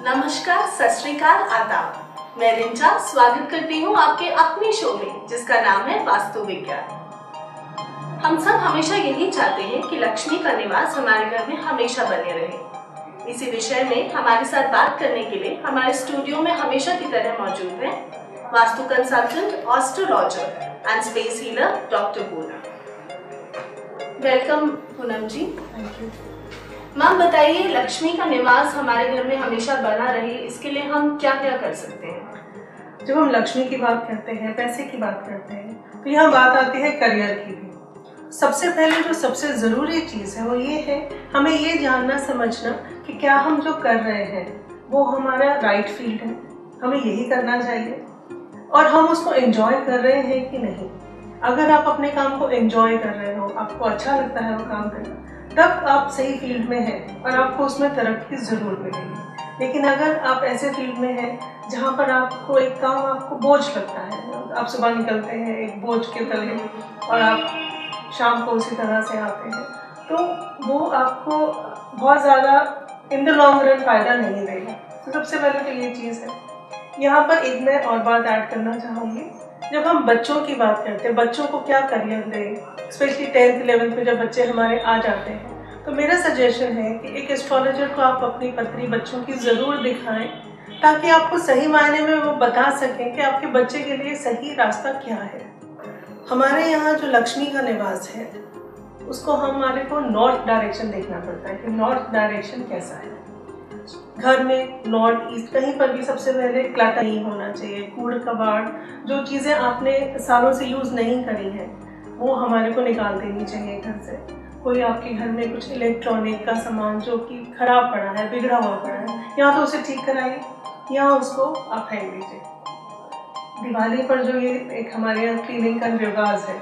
नमस्कार, सत श्री अकाल, आदाब। मैं रिंचा स्वागत करती हूँ आपके अपने शो में जिसका नाम है वास्तु विज्ञान। हम सब हमेशा यही चाहते हैं कि लक्ष्मी का निवास हमारे घर में हमेशा बने रहे। इसी विषय में हमारे साथ बात करने के लिए हमारे स्टूडियो में हमेशा की तरह मौजूद है Vastu consultant, astrologer and space healer doctor Poonam. Welcome Poonam ji. Thank you ma'am, बताइए, लक्ष्मी का निवास हमारे घर में हमेशा बना रहे, इसके लिए हम क्या क्या कर सकते हैं? जब हम लक्ष्मी की बात करते हैं, पैसे की बात करते हैं, तो यहाँ बात आती है करियर की भी। सबसे पहले जो सबसे ज़रूरी चीज़ है वो ये है, हमें ये जानना समझना कि क्या हम जो कर रहे हैं वो हमारा राइट फील्ड है, हमें यही करना चाहिए और हम उसको एंजॉय कर रहे हैं कि नहीं। अगर आप अपने काम को एंजॉय कर रहे हो, आपको अच्छा लगता है वो काम करना, तब आप सही फील्ड में हैं और आपको उसमें तरक्की ज़रूर मिलेगी। लेकिन अगर आप ऐसे फील्ड में हैं जहाँ पर आपको एक काम आपको बोझ लगता है, आप सुबह निकलते हैं एक बोझ के तले और आप शाम को उसी तरह से आते हैं, तो वो आपको बहुत ज़्यादा इन द लॉन्ग रन फ़ायदा नहीं देगा। तो सबसे पहले तो ये चीज़ है। यहाँ पर एक मैं और बात ऐड करना चाहूँगी। जब हम बच्चों की बात करते हैं, बच्चों को क्या करियर दें, स्पेशली 10th 11th में जब बच्चे हमारे आ जाते हैं, तो मेरा सजेशन है कि एक एस्ट्रोलॉजर को आप अपनी पत्री बच्चों की ज़रूर दिखाएं, ताकि आपको सही मायने में वो बता सकें कि आपके बच्चे के लिए सही रास्ता क्या है। हमारे यहाँ जो लक्ष्मी का निवास है उसको हमारे को नॉर्थ डायरेक्शन देखना पड़ता है कि नॉर्थ डायरेक्शन कैसा है। घर में नॉर्थ ईस्ट कहीं पर भी सबसे पहले क्लटर नहीं होना चाहिए। कूड़ कबाड़, जो चीज़ें आपने सालों से यूज़ नहीं करी हैं वो हमारे को निकाल देनी चाहिए घर से। कोई आपके घर में कुछ इलेक्ट्रॉनिक का सामान जो कि खराब पड़ा है, बिगड़ा हुआ पड़ा है, या तो उसे ठीक कराइए या उसको आप फेंक दीजिए। दिवाली पर जो ये एक हमारे यहाँ क्लीनिंग का रिवाज है,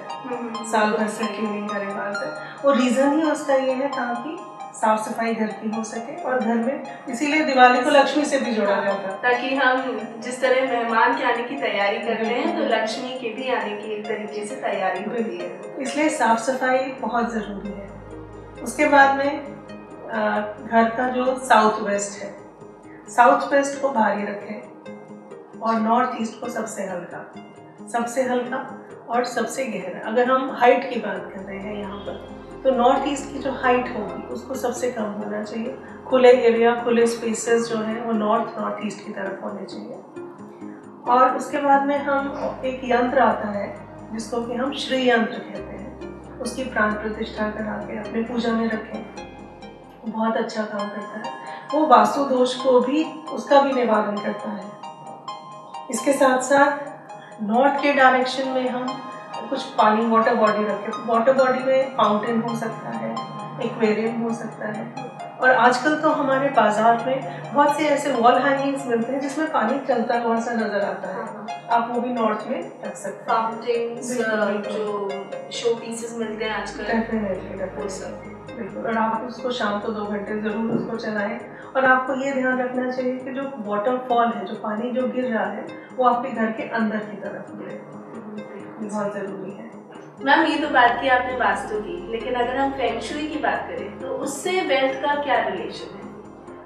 साल भर से क्लीनिंग का रिवाज है, वो रीज़न ही उसका ये है ताकि साफ सफाई घर की हो सके और घर में, इसीलिए दिवाली को लक्ष्मी से भी जोड़ा जाता है, ताकि हम जिस तरह मेहमान के आने की तैयारी करते हैं तो लक्ष्मी के भी आने की एक तरीके से तैयारी होती है। इसलिए साफ सफाई बहुत ज़रूरी है। उसके बाद में घर का जो साउथ वेस्ट है, साउथ वेस्ट को भारी रखें और नॉर्थ ईस्ट को सबसे हल्का और सबसे गहरा। अगर हम हाइट की बात कर रहे हैं यहाँ पर, तो नॉर्थ ईस्ट की जो हाइट होगी उसको सबसे कम होना चाहिए। खुले एरिया, खुले स्पेसेस जो हैं वो नॉर्थ ईस्ट की तरफ होने चाहिए। और उसके बाद में हम एक यंत्र आता है जिसको कि हम श्री यंत्र कहते हैं, उसकी प्राण प्रतिष्ठा करा के अपने पूजा में रखें, बहुत अच्छा काम करता है। वो वास्तु दोष को भी, उसका भी निवारण करता है। इसके साथ साथ नॉर्थ के डायरेक्शन में हम कुछ पानी, वाटर बॉडी रखें। वाटर बॉडी में फाउंटेन हो सकता है, एक्वेरियम हो सकता है, और आजकल तो हमारे बाजार में बहुत से ऐसे वॉल हैंगिंग्स मिलते हैं जिसमें पानी चलता हुआ सा नजर आता है। आप वो भी नॉर्थ में रख सकते हैं। फाउंटेन्स जो शो पीसेस मिलते हैं आजकल, बिल्कुल। और आप उसको शाम को 2 घंटे ज़रूर उसको चलाएं। और आपको ये ध्यान रखना चाहिए कि जो वाटरफॉल है, जो पानी जो गिर रहा है, वो आपके घर के अंदर की तरफ गिरे, बहुत ज़रूरी है। मैम, ये तो बात की आपने वास्तु की, लेकिन अगर हम फेंग शुई की बात करें तो उससे वेल्थ का क्या रिलेशन है?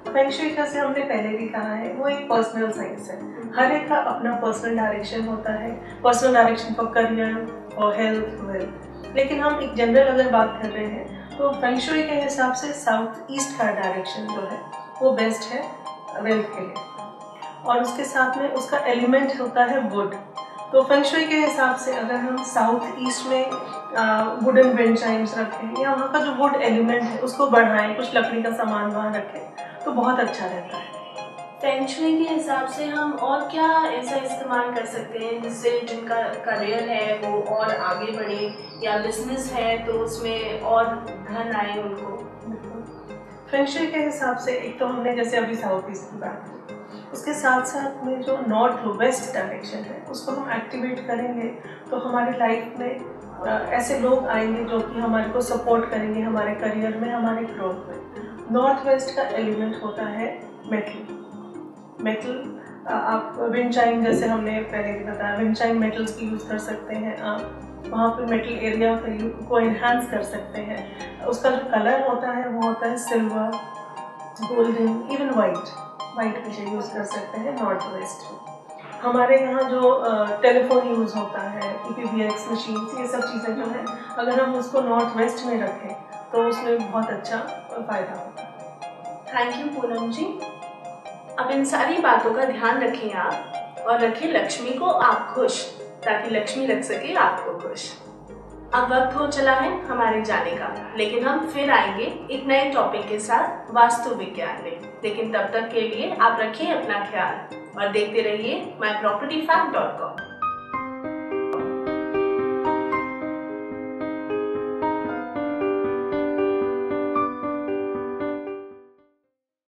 फेंग शुई जैसे हमने पहले भी कहा है, वो एक पर्सनल साइंस है। हर एक का अपना पर्सनल डायरेक्शन होता है, पर्सनल डायरेक्शन फॉर करियर और हेल्थ, वेल्थ। लेकिन हम एक जनरल अगर बात कर रहे हैं तो फेंग शुई के हिसाब से साउथ ईस्ट का डायरेक्शन जो है वो बेस्ट है वेल्थ के लिए। और उसके साथ में उसका एलिमेंट होता है वुड। तो फेंग शुई के हिसाब से अगर हम साउथ ईस्ट में वुडन विंड चाइम्स रखें या वहाँ का जो वुड एलिमेंट है उसको बढ़ाएं, कुछ लकड़ी का सामान वहाँ रखें, तो बहुत अच्छा रहता है। फेंग शुई के हिसाब से हम और क्या ऐसा इस्तेमाल कर सकते हैं जिससे जिनका करियर है वो और आगे बढ़े, या बिजनेस है तो उसमें और धन आए उनको? फेंग शुई के हिसाब से एक तो हमने जैसे अभी साउथ ईस्ट की बात की, उसके साथ साथ में जो नॉर्थ वेस्ट डायरेक्शन है उसको हम एक्टिवेट करेंगे तो हमारी लाइफ में ऐसे लोग आएंगे जो कि हमारे को सपोर्ट करेंगे हमारे करियर में, हमारे ग्रोथ में। नॉर्थ वेस्ट का एलिमेंट होता है मेटल। आप विंड चाइम, जैसे हमने पहले भी बताया, विंड चाइम मेटल्स की यूज़ कर सकते हैं आप। वहाँ पे मेटल एरिया को एनहांस कर सकते हैं। उसका जो कलर होता है वो होता है सिल्वर, गोल्डन, इवन वाइट भी यूज़ कर सकते हैं नॉर्थ वेस्ट में। हमारे यहाँ जो टेलीफोन यूज़ होता है, PPBX मशीन, ये सब चीज़ें जो है अगर हम उसको नॉर्थ वेस्ट में रखें तो उसमें बहुत अच्छा फ़ायदा होता है। थैंक यू पूनम जी। अब इन सारी बातों का ध्यान रखें आप, और रखें लक्ष्मी को आप खुश, ताकि लक्ष्मी रख सके आपको खुश। अब वक्त हो चला है हमारे जाने का, लेकिन हम फिर आएंगे एक नए टॉपिक के साथ वास्तु विज्ञान में। लेकिन तब तक के लिए आप रखिए अपना ख्याल और देखते रहिए mypropertyfact.com।